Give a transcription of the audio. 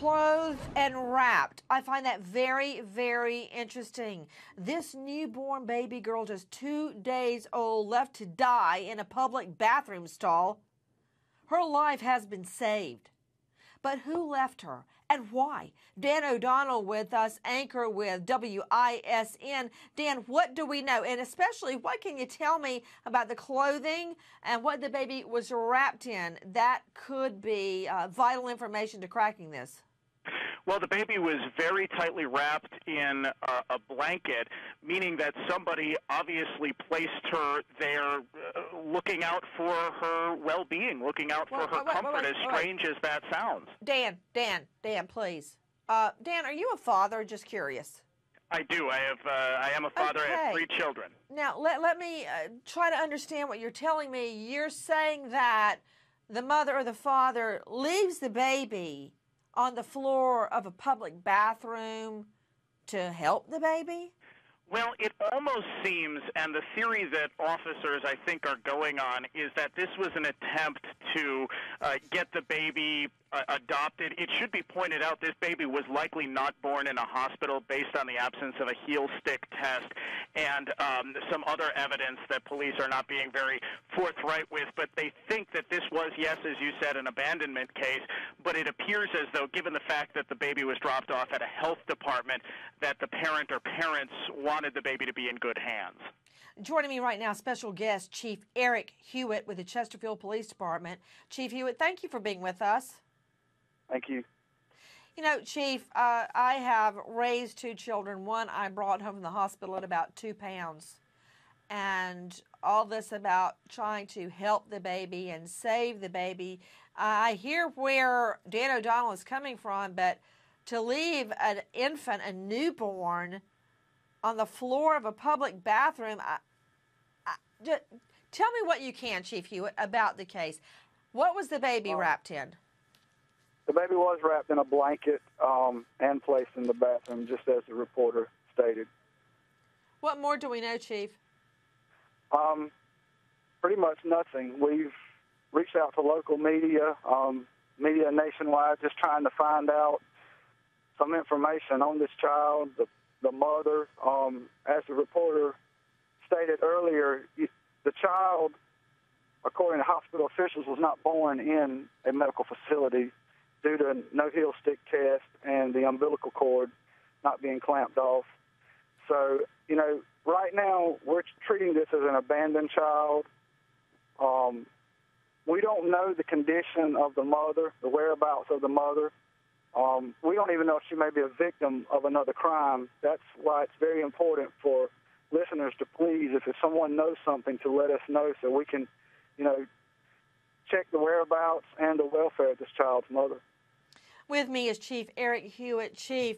clothed and wrapped. I find that very, very interesting. This newborn baby girl, just 2 days old, left to die in a public bathroom stall. Her life has been saved. But who left her and why? Dan O'Donnell with us, anchor with WISN. Dan, what do we know? And especially, what can you tell me about the clothing and what the baby was wrapped in? That could be vital information to cracking this. Well, the baby was very tightly wrapped in a blanket, meaning that somebody obviously placed her there looking out for her well-being, looking out for her comfort, as strange as that sounds. Dan, please. Dan, are you a father? Just curious. I do. I am a father. Okay. I have 3 children. Now, let me try to understand what you're telling me. You're saying that the mother or the father leaves the baby on the floor of a public bathroom to help the baby? Well, it almost seems, and the theory that officers, I think, are going on is that this was an attempt to get the baby adopted. It should be pointed out this baby was likely not born in a hospital based on the absence of a heel stick test and some other evidence that police are not being very forthright with. But they think that this was, yes, as you said, an abandonment case, but it appears as though, given the fact that the baby was dropped off at a health department, that the parent or parents wanted the baby to be in good hands. Joining me right now, special guest, Chief Eric Hewitt with the Chesterfield Police Department. Chief Hewitt, thank you for being with us. Thank you. You know, Chief, I have raised 2 children. One I brought home from the hospital at about 2 pounds. And all this about trying to help the baby and save the baby. I hear where Dan O'Donnell is coming from, but to leave an infant, a newborn, on the floor of a public bathroom, just tell me what you can, Chief Hewitt, about the case. What was the baby wrapped in? The baby was wrapped in a blanket and placed in the bathroom, just as the reporter stated. What more do we know, Chief? Pretty much nothing. We've reached out to local media, media nationwide, just trying to find out some information on this child, the mother. As the reporter stated earlier, the child, according to hospital officials, was not born in a medical facility due to no heel stick test and the umbilical cord not being clamped off. So, you know, right now we're treating this as an abandoned child. We don't know the condition of the mother, the whereabouts of the mother. We don't even know if she may be a victim of another crime. That's why it's very important for listeners to please, if someone knows something, to let us know so we can, you know, check the whereabouts and the welfare of this child's mother. With me is Chief Eric Hewitt. Chief,